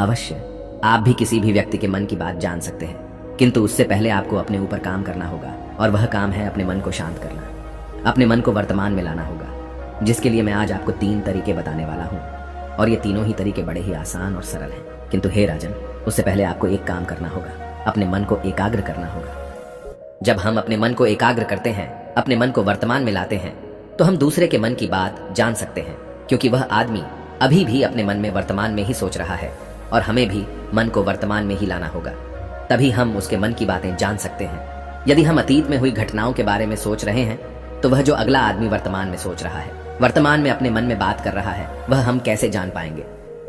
अवश्य आप भी किसी भी व्यक्ति के मन की बात जान सकते हैं, किंतु उससे पहले आपको अपने ऊपर काम करना होगा, और वह काम है अपने मन को शांत करना, अपने मन को वर्तमान में लाना होगा, जिसके लिए मैं आज आपको 3 तरीके बताने वाला हूँ। और ये तीनों ही तरीके बड़े ही आसान और सरल हैं। किंतु हे राजन, उससे पहले आपको एक काम करना होगा, अपने मन को एकाग्र करना होगा। जब हम अपने मन को एकाग्र करते हैं, अपने मन को वर्तमान में लाते हैं, तो हम दूसरे के मन की बात जान सकते हैं, क्योंकि वह आदमी अभी भी अपने मन में वर्तमान में ही सोच रहा है, और हमें भी मन को वर्तमान में ही लाना होगा, तभी हम उसके मन की बातें जान सकते हैं। यदि हम अतीत में हुई घटनाओं के बारे में सोच रहे हैं, तो वह जो अगला आदमी वर्तमान में सोच रहा है, वर्तमान में अपने मन में बात कर रहा है, वह हम कैसे जान पाएंगे?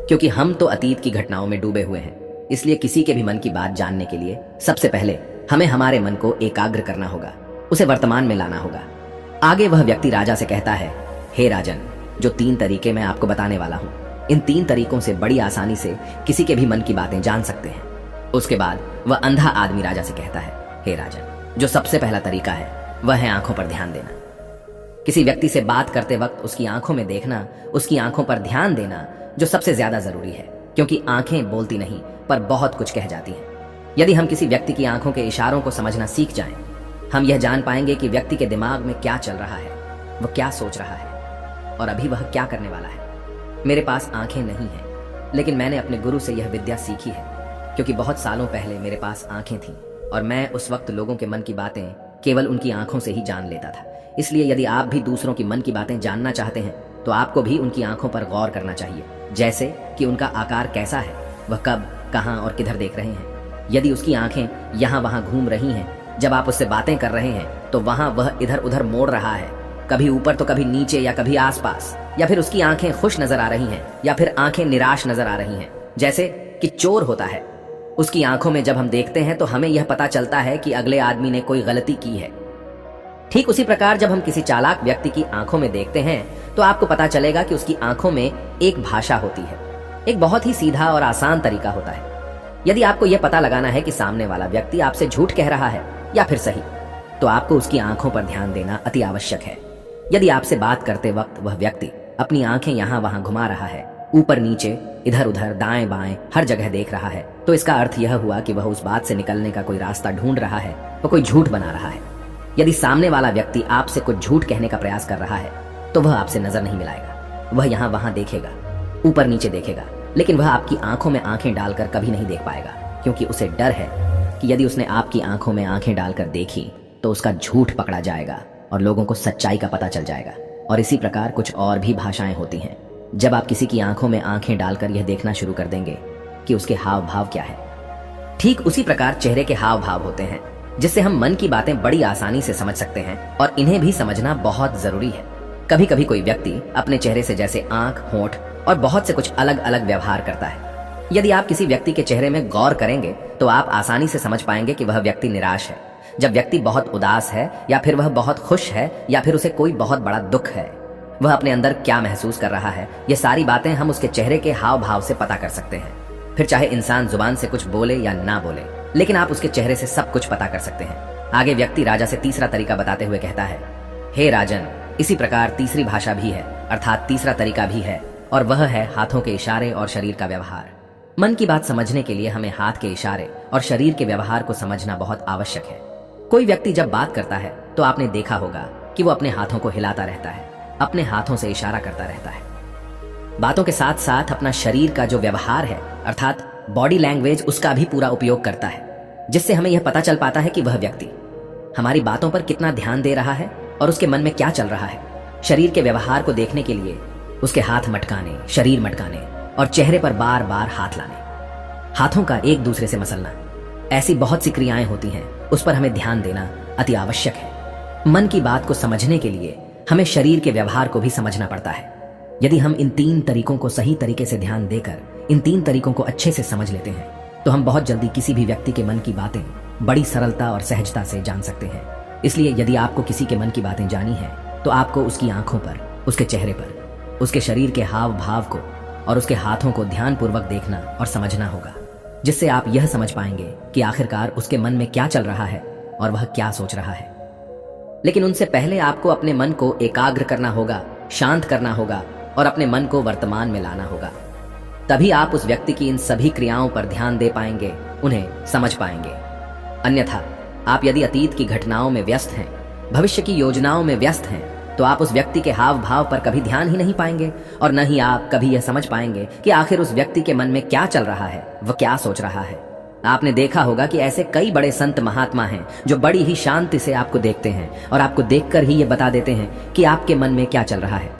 क्योंकि हम तो अतीत की घटनाओं में डूबे हुए हैं। इसलिए किसी के भी मन की बात जानने के लिए सबसे पहले हमें हमारे मन को एकाग्र करना होगा, उसे वर्तमान में लाना होगा। आगे वह व्यक्ति राजा से कहता है, हे राजन, जो 3 तरीके मैं आपको बताने वाला हूँ, इन 3 तरीकों से बड़ी आसानी से किसी के भी मन की बातें जान सकते हैं। उसके बाद वह अंधा आदमी राजा से कहता है, हे राजन, जो सबसे पहला तरीका है वह है आंखों पर ध्यान देना। किसी व्यक्ति से बात करते वक्त उसकी आंखों में देखना, उसकी आंखों पर ध्यान देना जो सबसे ज्यादा जरूरी है, क्योंकि आंखें बोलती नहीं पर बहुत कुछ कह जाती हैं। यदि हम किसी व्यक्ति की आंखों के इशारों को समझना सीख जाएं, हम यह जान पाएंगे कि व्यक्ति के दिमाग में क्या चल रहा है, वह क्या सोच रहा है और अभी वह क्या करने वाला है। मेरे पास आंखें नहीं हैं, लेकिन मैंने अपने गुरु से यह विद्या सीखी है, क्योंकि बहुत सालों पहले मेरे पास आंखें थीं और मैं उस वक्त लोगों के मन की बातें केवल उनकी आंखों से ही जान लेता था। इसलिए यदि आप भी दूसरों की मन की बातें जानना चाहते हैं, तो आपको भी उनकी आंखों पर गौर करना चाहिए, जैसे कि उनका आकार कैसा है, वह कब, कहां और किधर देख रहे हैं। यदि उसकी आंखें यहाँ वहां घूम रही हैं, जब आप उससे बातें कर रहे हैं, तो वहां वह इधर उधर मोड़ रहा है, कभी ऊपर तो कभी नीचे या कभी आसपास, या फिर उसकी आंखें खुश नजर आ रही हैं या फिर आंखें निराश नजर आ रही हैं, जैसे कि चोर होता है। उसकी आंखों में जब हम देखते हैं तो हमें यह पता चलता है कि अगले आदमी ने कोई गलती की है। ठीक उसी प्रकार जब हम किसी चालाक व्यक्ति की आंखों में देखते हैं, तो आपको पता चलेगा कि उसकी आंखों में एक भाषा होती है। एक बहुत ही सीधा और आसान तरीका होता है। यदि आपको यह पता लगाना है कि सामने वाला व्यक्ति आपसे झूठ कह रहा है या फिर सही, तो आपको उसकी आंखों पर ध्यान देना अति आवश्यक है। यदि आपसे बात करते वक्त वह व्यक्ति अपनी आंखें यहाँ वहां घुमा रहा है, ऊपर नीचे, इधर उधर, दाएं बाएं, हर जगह देख रहा है, तो इसका अर्थ यह हुआ कि वह उस बात से निकलने का कोई रास्ता ढूंढ रहा है, वह कोई झूठ बना रहा है। यदि सामने वाला व्यक्ति आपसे कुछ झूठ कहने का प्रयास कर रहा है, तो वह आपसे नजर नहीं मिलाएगा। वह यहाँ वहां देखेगा, ऊपर नीचे देखेगा, लेकिन वह आपकी आंखों में आंखें डालकर कभी नहीं देख पाएगा, क्योंकि उसे डर है कि यदि उसने आपकी आंखों में आंखें डालकर देखी तो उसका झूठ पकड़ा जाएगा और लोगों को सच्चाई का पता चल जाएगा। और इसी प्रकार कुछ और भी भाषाएं होती हैं। जब आप किसी की आंखों में आंखें डालकर यह देखना शुरू कर देंगे कि उसके हाव भाव क्या है, ठीक उसी प्रकार चेहरे के हाव भाव होते हैं, जिससे हम मन की बातें बड़ी आसानी से समझ सकते हैं, और इन्हें भी समझना बहुत जरूरी है। कभी कभी कोई व्यक्ति अपने चेहरे से जैसे आंख, होंठ और बहुत से कुछ अलग अलग व्यवहार करता है। यदि आप किसी व्यक्ति के चेहरे में गौर करेंगे, तो आप आसानी से समझ पाएंगे कि वह व्यक्ति निराश है, जब व्यक्ति बहुत उदास है, या फिर वह बहुत खुश है, या फिर उसे कोई बहुत बड़ा दुख है, वह अपने अंदर क्या महसूस कर रहा है, ये सारी बातें हम उसके चेहरे के हाव भाव से पता कर सकते हैं। फिर चाहे इंसान जुबान से कुछ बोले या ना बोले, लेकिन आप उसके चेहरे से सब कुछ पता कर सकते हैं। आगे व्यक्ति राजा से तीसरा तरीका बताते हुए कहता है, हे राजन, इसी प्रकार तीसरी भाषा भी है, अर्थात तीसरा तरीका भी है, और वह है हाथों के इशारे और शरीर का व्यवहार। मन की बात समझने के लिए हमें हाथ के इशारे और शरीर के व्यवहार को समझना बहुत आवश्यक है। कोई व्यक्ति जब बात करता है, तो आपने देखा होगा कि वो अपने हाथों को हिलाता रहता है, अपने हाथों से इशारा करता रहता है। बातों के साथ साथ अपना शरीर का जो व्यवहार है, अर्थात बॉडी लैंग्वेज, उसका भी पूरा उपयोग करता है, जिससे हमें यह पता चल पाता है कि वह व्यक्ति हमारी बातों पर कितना ध्यान दे रहा है और उसके मन में क्या चल रहा है। शरीर के व्यवहार को देखने के लिए उसके हाथ मटकाने, शरीर मटकाने और चेहरे पर बार बार हाथ लाने, हाथों का एक दूसरे से मसलना, ऐसी बहुत सी क्रियाएं होती हैं, उस पर हमें ध्यान देना अति आवश्यक है। मन की बात को समझने के लिए हमें शरीर के व्यवहार को भी समझना पड़ता है। यदि हम इन 3 तरीकों को सही तरीके से ध्यान देकर इन 3 तरीकों को अच्छे से समझ लेते हैं, तो हम बहुत जल्दी किसी भी व्यक्ति के मन की बातें बड़ी सरलता और सहजता से जान सकते हैं। इसलिए यदि आपको किसी के मन की बातें जानी है, तो आपको उसकी आंखों पर, उसके चेहरे पर, उसके शरीर के हाव भाव को और उसके हाथों को ध्यानपूर्वक देखना और समझना होगा, जिससे आप यह समझ पाएंगे कि आखिरकार उसके मन में क्या चल रहा है और वह क्या सोच रहा है। लेकिन उनसे पहले आपको अपने मन को एकाग्र करना होगा, शांत करना होगा और अपने मन को वर्तमान में लाना होगा। तभी आप उस व्यक्ति की इन सभी क्रियाओं पर ध्यान दे पाएंगे, उन्हें समझ पाएंगे। अन्यथा आप यदि अतीत की घटनाओं में व्यस्त हैं, भविष्य की योजनाओं में व्यस्त हैं, तो आप उस व्यक्ति के हाव भाव पर कभी ध्यान ही नहीं पाएंगे और न ही आप कभी यह समझ पाएंगे कि आखिर उस व्यक्ति के मन में क्या चल रहा है, वह क्या सोच रहा है। आपने देखा होगा कि ऐसे कई बड़े संत महात्मा हैं जो बड़ी ही शांति से आपको देखते हैं और आपको देखकर ही ये बता देते हैं कि आपके मन में क्या चल रहा है।